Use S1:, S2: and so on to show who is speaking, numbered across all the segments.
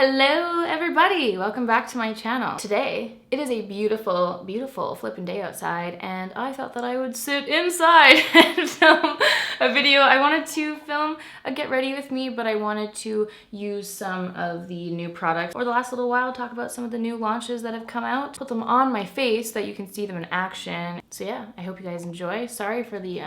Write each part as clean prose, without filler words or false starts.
S1: Hello everybody! Welcome back to my channel. Today, it is a beautiful, beautiful flippin' day outside and I thought that I would sit inside and film a video. I wanted to film a get ready with me, but I wanted to use some of the new products over the last little while, talk about some of the new launches that have come out, put them on my face so that you can see them in action. So yeah, I hope you guys enjoy. Sorry for the,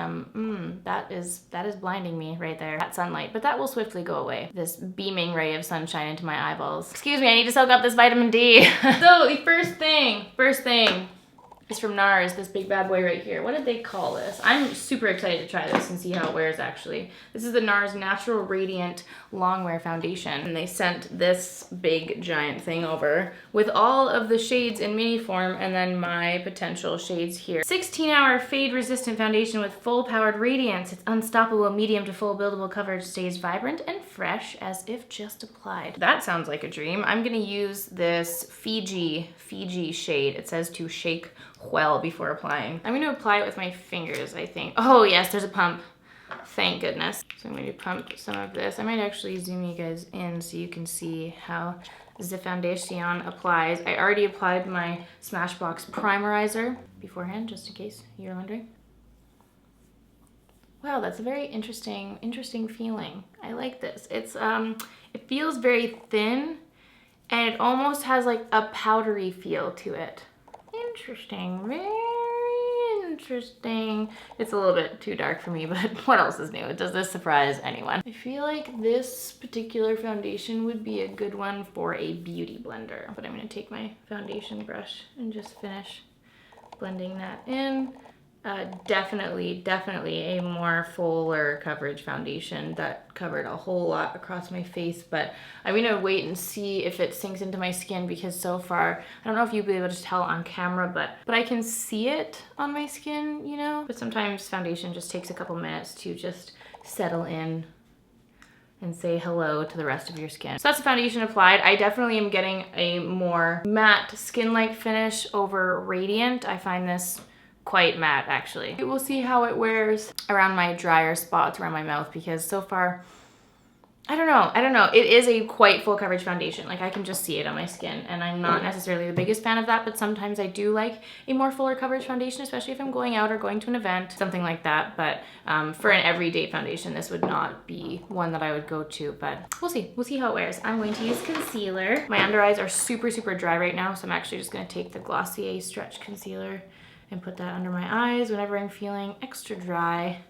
S1: that is blinding me right there, that sunlight, but that will swiftly go away. This beaming ray of sunshine into my eyeballs. Excuse me, I need to soak up this vitamin D. So the first thing is from NARS, this big bad boy right here. What did they call this? I'm super excited to try this and see how it wears actually. This is the NARS Natural Radiant Longwear Foundation. And they sent this big giant thing over with all of the shades in mini form and then my potential shades here. 16-hour fade resistant foundation with full powered radiance. It's unstoppable medium to full buildable coverage, stays vibrant and fresh as if just applied. That sounds like a dream. I'm gonna use this Fiji shade. It says to shake well before applying. I'm going to apply it with my fingers, I think. Oh yes, there's a pump. Thank goodness. So I'm going to pump some of this. I might actually zoom you guys in so you can see how the foundation applies. I already applied my Smashbox primerizer beforehand, just in case you're wondering. Wow, that's a very interesting feeling. I like this. It's it feels very thin and it almost has like a powdery feel to it. Interesting, very interesting. It's a little bit too dark for me, but what else is new? Does this surprise anyone? I feel like this particular foundation would be a good one for a beauty blender. But I'm gonna take my foundation brush and just finish blending that in. Definitely a more fuller coverage foundation that covered a whole lot across my face, but I'm gonna wait and see if it sinks into my skin because so far, I don't know if you'll be able to tell on camera, but I can see it on my skin, you know? But sometimes foundation just takes a couple minutes to just settle in and say hello to the rest of your skin. So that's the foundation applied. I definitely am getting a more matte skin-like finish over radiant. I find this quite matte actually. We'll see how it wears around my drier spots around my mouth because so far, I don't know. It is a quite full coverage foundation. Like I can just see it on my skin and I'm not necessarily the biggest fan of that, but sometimes I do like a more fuller coverage foundation, especially if I'm going out or going to an event, something like that. But for an everyday foundation, this would not be one that I would go to, but we'll see. We'll see how it wears. I'm going to use concealer. My under eyes are super dry right now, so I'm actually just gonna take the Glossier Stretch Concealer and put that under my eyes whenever I'm feeling extra dry.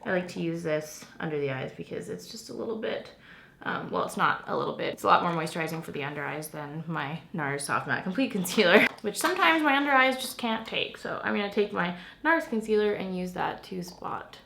S1: I like to use this under the eyes because it's just a little bit, well, it's not a little bit, it's a lot more moisturizing for the under eyes than my NARS Soft Matte Complete Concealer, which sometimes my under eyes just can't take. So I'm gonna take my NARS concealer and use that to spot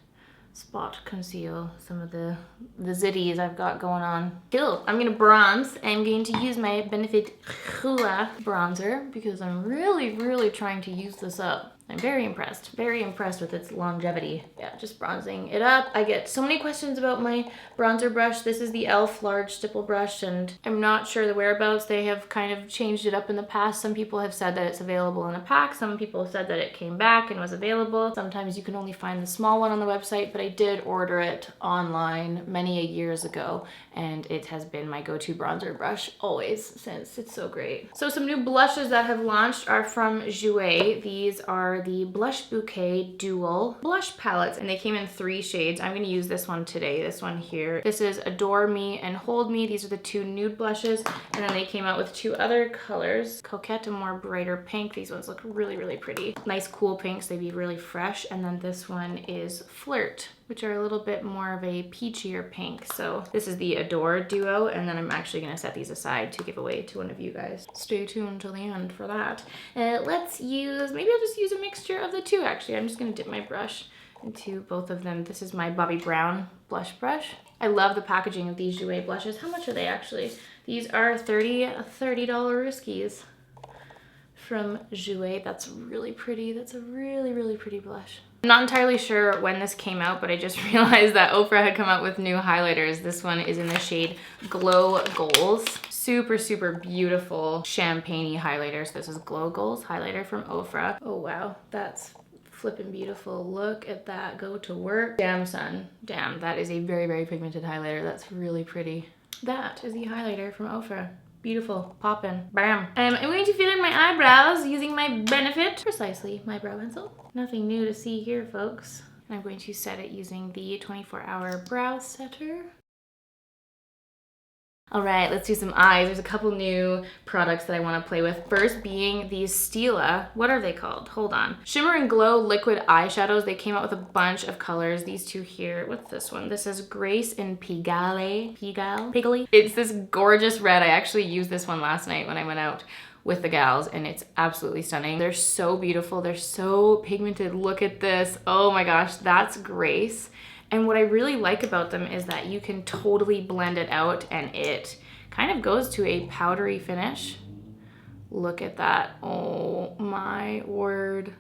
S1: conceal some of the zitties I've got going on. Cool. I'm gonna bronze. I'm going to use my Benefit Hoola bronzer because I'm really trying to use this up. I'm very impressed with its longevity. Yeah, just bronzing it up. I get so many questions about my bronzer brush. This is the e.l.f. large stipple brush and I'm not sure the whereabouts. They have kind of changed it up in the past. Some people have said that it's available in a pack. Some people have said that it came back and was available. Sometimes you can only find the small one on the website, but I did order it online many years ago and it has been my go-to bronzer brush always since. It's so great. So some new blushes that have launched are from Jouer. These are the Blush Bouquet Dual blush palettes and they came in 3 shades. I'm going to use this one today, this one here. This is Adore Me and Hold Me. These are the 2 nude blushes and then they came out with 2 other colors. Coquette, a more brighter pink. These ones look really pretty. Nice cool pinks, they'd be really fresh. And then this one is Flirt, which are a little bit more of a peachier pink. So this is the Adore Duo, and then I'm actually gonna set these aside to give away to one of you guys. Stay tuned till the end for that. Let's use, maybe I'll just use a mixture of the 2 actually. I'm just gonna dip my brush into both of them. This is my Bobbi Brown blush brush. I love the packaging of these Jouer blushes. How much are they actually? These are $30 riskies from Jouer. That's really pretty. That's a really pretty blush. I'm not entirely sure when this came out, but I just realized that OFRA had come out with new highlighters. This one is in the shade Glow Goals. Super beautiful champagne-y highlighters. This is Glow Goals highlighter from OFRA. Oh wow, that's flippin' beautiful. Look at that, go to work. Damn son, damn, that is a very pigmented highlighter. That's really pretty. That is the highlighter from OFRA. Beautiful. Poppin'. Bam. I'm going to fill in my eyebrows using my Benefit, precisely my brow pencil. Nothing new to see here, folks. And I'm going to set it using the 24-hour brow setter. All right, let's do some eyes. There's a couple new products that I want to play with. First being these Stila, what are they called? Hold on. Shimmer and Glow liquid eyeshadows. They came out with a bunch of colors. These two here, what's this one? This is Grace in Pigalle. Pigalle? It's this gorgeous red. I actually used this one last night when I went out with the gals, and it's absolutely stunning. They're so beautiful. They're so pigmented. Look at this. Oh my gosh, that's Grace. And what I really like about them is that you can totally blend it out and it kind of goes to a powdery finish. Look at that. Oh my word.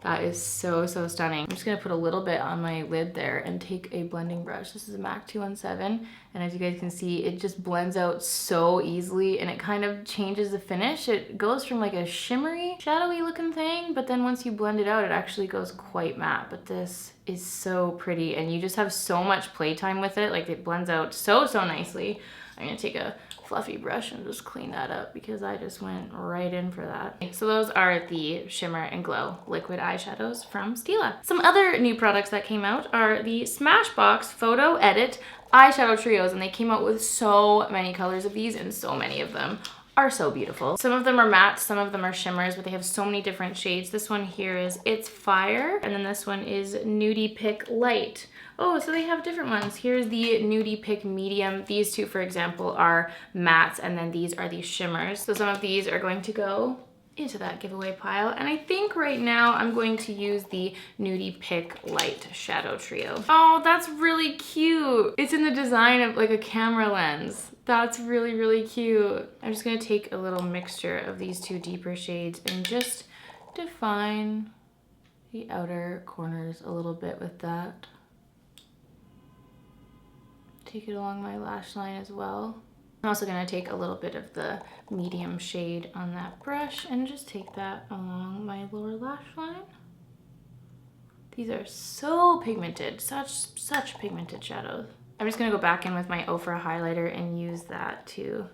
S1: That is so, so stunning. I'm just gonna put a little bit on my lid there and take a blending brush. This is a MAC 217. And as you guys can see, it just blends out so easily and it kind of changes the finish. It goes from like a shimmery, shadowy looking thing, but then once you blend it out, it actually goes quite matte. But this is so pretty and you just have so much playtime with it. Like it blends out so, so nicely. I'm gonna take a fluffy brush and just clean that up because I just went right in for that. So those are the Shimmer and Glow liquid eyeshadows from Stila. Some other new products that came out are the Smashbox Photo Edit eyeshadow trios, and they came out with so many colors of these, and so many of them are so beautiful. Some of them are matte, some of them are shimmers, but they have so many different shades. This one here is It's Fire, and then this one is Nudie Pick Light. Oh, so they have different ones. Here's the Nudie Pick Medium. These two, for example, are mattes, and then these are the shimmers. So some of these are going to go into that giveaway pile. And I think right now I'm going to use the Nudie Pick Light Shadow Trio. Oh, that's really cute. It's in the design of like a camera lens. That's really, really cute. I'm just gonna take a little mixture of these two deeper shades and just define the outer corners a little bit with that. Take it along my lash line as well. I'm also gonna take a little bit of the medium shade on that brush and just take that along my lower lash line. These are so pigmented, such pigmented shadows. I'm just gonna go back in with my OFRA highlighter and use that to,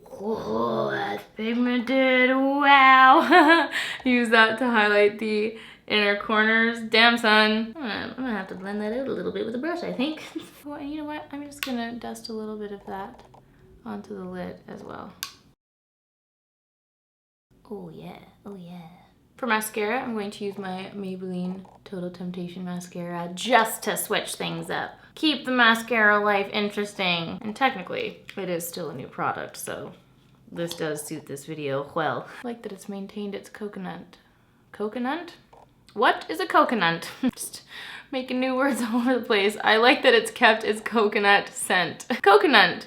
S1: whoa, that's pigmented, wow. Use that to highlight the inner corners. Damn, son. I'm gonna have to blend that out a little bit with a brush, I think. Oh, and you know what? I'm just gonna dust a little bit of that onto the lid as well. Oh yeah, oh yeah. For mascara, I'm going to use my Maybelline Total Temptation mascara just to switch things up. Keep the mascara life interesting. And technically, it is still a new product, so this does suit this video well. I like that it's maintained its coconut. Coconut? What is a coconut? Just making new words all over the place. I like that it's kept its coconut scent. Coconut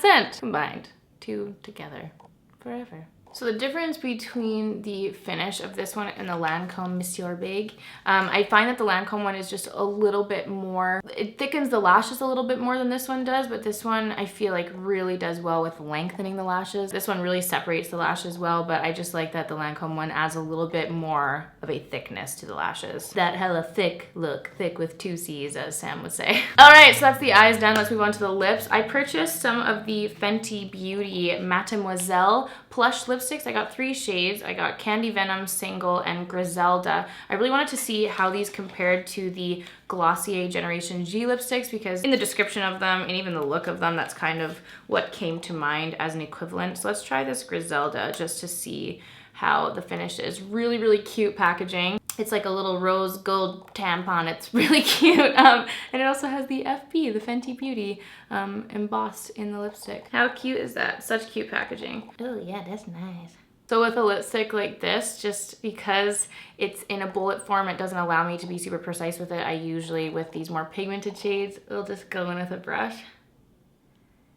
S1: scent. Combined. Two together. Forever. So the difference between the finish of this one and the Lancome Monsieur Big, I find that the Lancome one is just a little bit more, it thickens the lashes a little bit more than this one does, but this one I feel like really does well with lengthening the lashes. This one really separates the lashes well, but I just like that the Lancome one adds a little bit more of a thickness to the lashes. That hella thick look, thick with two C's, as Sam would say. All right, so that's the eyes done. Let's move on to the lips. I purchased some of the Fenty Beauty Mattemoiselle plush lipsticks. I got 3 shades. I got Candy Venom, Single, and Griselda. I really wanted to see how these compared to the Glossier Generation G lipsticks, because in the description of them and even the look of them, that's kind of what came to mind as an equivalent. So let's try this Griselda just to see how the finish is. Really, really cute packaging. It's like a little rose gold tampon. It's really cute. And it also has the FB, the Fenty Beauty, embossed in the lipstick. How cute is that? Such cute packaging. Oh yeah, that's nice. So with a lipstick like this, just because it's in a bullet form, it doesn't allow me to be super precise with it. I usually, with these more pigmented shades, I'll just go in with a brush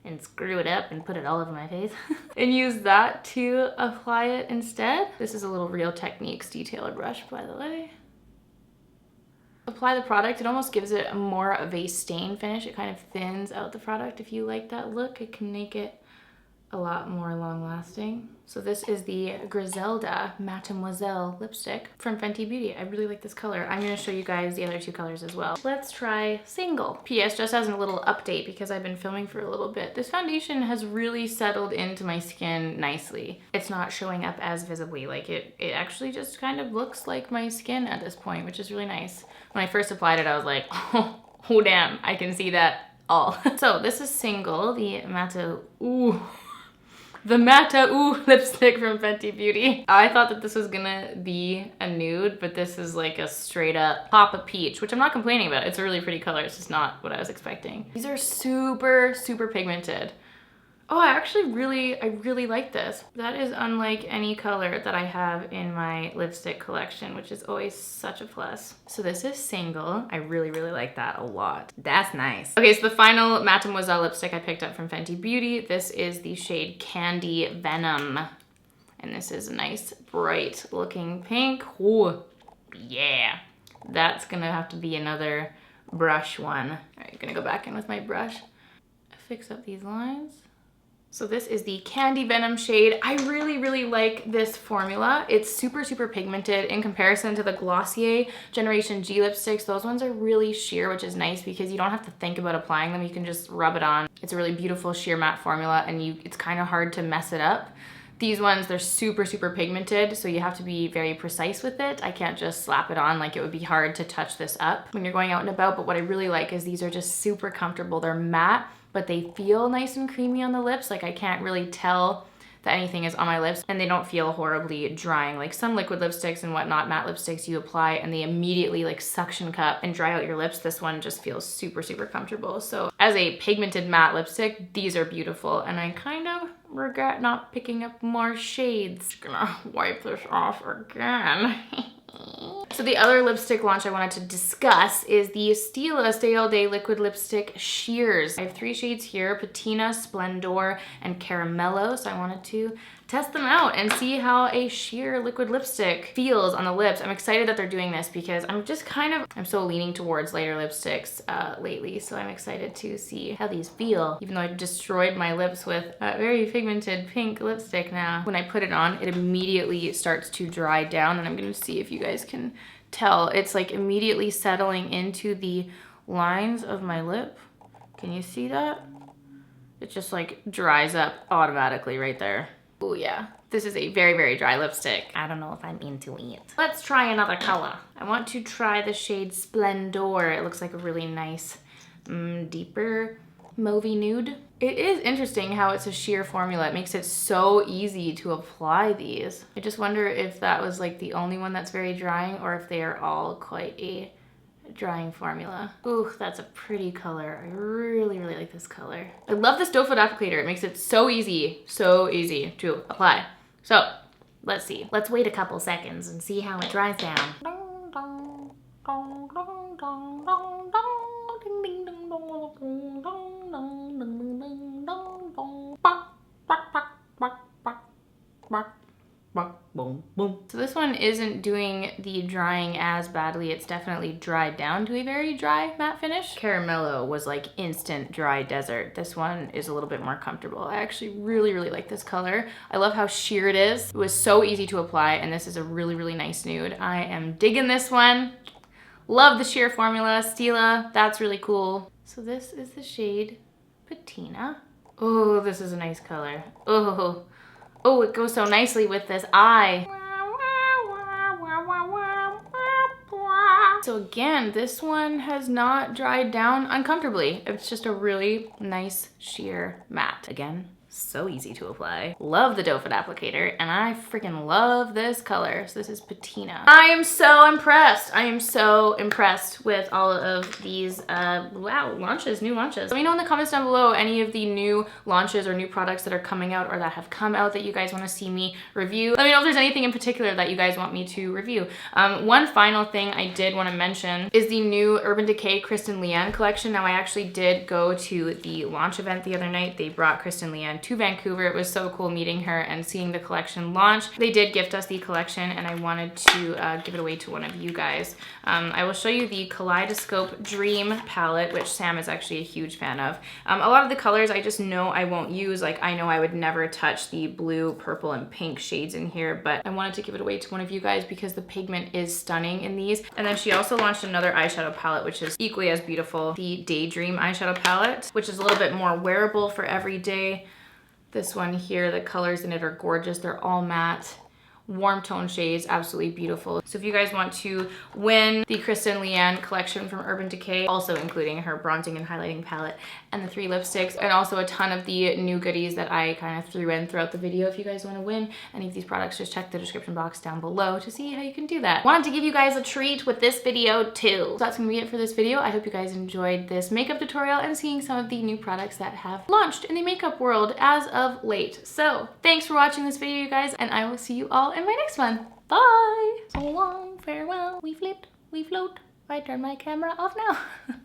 S1: and screw it up and put it all over my face and use that to apply it instead. This is a little Real Techniques detailer brush, by the way. Apply the product, it almost gives it more of a stain finish. It kind of thins out the product. If you like that look, it can make it a lot more long lasting. So this is the Griselda Mademoiselle lipstick from Fenty Beauty. I really like this color. I'm gonna show you guys the other two colors as well. Let's try Single. PS, just as a little update, because I've been filming for a little bit, this foundation has really settled into my skin nicely. It's not showing up as visibly. Like it actually just kind of looks like my skin at this point, which is really nice. When I first applied it, I was like, oh damn, I can see that all. So this is Single, the Matte lipstick from Fenty Beauty. I thought that this was gonna be a nude, but this is like a straight up pop of peach, which I'm not complaining about. It's a really pretty color. It's just not what I was expecting. These are super, super pigmented. Oh, I really like this. That is unlike any color that I have in my lipstick collection, which is always such a plus. So this is Single. I really like that a lot. That's nice. Okay, so the final Mattemoiselle lipstick I picked up from Fenty Beauty. This is the shade Candy Venom. And this is a nice, bright looking pink. Ooh, yeah. That's gonna have to be another brush one. All right, gonna go back in with my brush. Fix up these lines. So this is the Candy Venom shade. I really like this formula. It's super, super pigmented in comparison to the Glossier Generation G lipsticks. Those ones are really sheer, which is nice because you don't have to think about applying them. You can just rub it on. It's a really beautiful sheer matte formula and it's kind of hard to mess it up. These ones, they're super, super pigmented, so you have to be very precise with it. I can't just slap it on, like it would be hard to touch this up when you're going out and about, but what I really like is these are just super comfortable. They're matte, but they feel nice and creamy on the lips. Like I can't really tell that anything is on my lips, and they don't feel horribly drying. Like some liquid lipsticks and whatnot, matte lipsticks you apply and they immediately like suction cup and dry out your lips. This one just feels super, super comfortable. So as a pigmented matte lipstick, these are beautiful, and I kind of regret not picking up more shades. Just gonna wipe this off again. So the other lipstick launch I wanted to discuss is the Stila Stay All Day Liquid Lipstick Sheers. I have 3 shades here, Patina, Splendour, and Caramello. So I wanted to test them out and see how a sheer liquid lipstick feels on the lips. I'm excited that they're doing this because I'm so leaning towards lighter lipsticks lately. So I'm excited to see how these feel, even though I destroyed my lips with a very pigmented pink lipstick now. When I put it on, it immediately starts to dry down, and I'm gonna see if you guys can tell. It's like immediately settling into the lines of my lip. Can you see that? It just like dries up automatically right there. Oh yeah, this is a very, very dry lipstick. I don't know if I'm into it. Let's try another color. I want to try the shade Splendour. It looks like a really nice, deeper mauvey nude. It is interesting how it's a sheer formula. It makes it so easy to apply these. I just wonder if that was like the only one that's very drying, or if they are all quite a drying formula. Ooh, that's a pretty color. I really like this color. I love this doe foot applicator. It makes it so easy to apply. So let's see. Let's wait a couple seconds and see how it dries down. Boom, boom. So this one isn't doing the drying as badly. It's definitely dried down to a very dry matte finish. Caramello was like instant dry desert. This one is a little bit more comfortable. I actually really like this color. I love how sheer it is. It was so easy to apply, and this is a really nice nude. I am digging this one. Love the sheer formula. Stila, that's really cool. So this is the shade Patina. Oh, this is a nice color. Oh, it goes so nicely with this eye. So again, this one has not dried down uncomfortably. It's just a really nice sheer matte. Again, so easy to apply. Love the doe foot applicator, and I freaking love this color. So this is Patina. I am so impressed. I am so impressed with all of these wow, new launches. Let me know in the comments down below any of the new launches or new products that are coming out or that have come out that you guys want to see me review. Let me know if there's anything in particular that you guys want me to review. One final thing I did want to mention is the new Urban Decay Kristin Leanne collection. Now I actually did go to the launch event the other night. They brought Kristin Leanne to Vancouver. It was so cool meeting her and seeing the collection launch. They did gift us the collection and I wanted to give it away to one of you guys. I will show you the Kaleidoscope Dream palette, which Sam is actually a huge fan of. A lot of the colors I just know I won't use. Like I know I would never touch the blue, purple, and pink shades in here, but I wanted to give it away to one of you guys because the pigment is stunning in these. And then she also launched another eyeshadow palette, which is equally as beautiful, the Daydream eyeshadow palette, which is a little bit more wearable for every day. This one here, the colors in it are gorgeous. They're all matte, warm tone shades, absolutely beautiful. So if you guys want to win the Kristin Leanne collection from Urban Decay, also including her bronzing and highlighting palette and the 3 lipsticks, and also a ton of the new goodies that I kind of threw in throughout the video. If you guys want to win any of these products, just check the description box down below to see how you can do that. Wanted to give you guys a treat with this video too. So that's gonna be it for this video. I hope you guys enjoyed this makeup tutorial and seeing some of the new products that have launched in the makeup world as of late. So thanks for watching this video, you guys, and I will see you all in my next one. Bye! So long, farewell, we flit, we float. I turn my camera off now.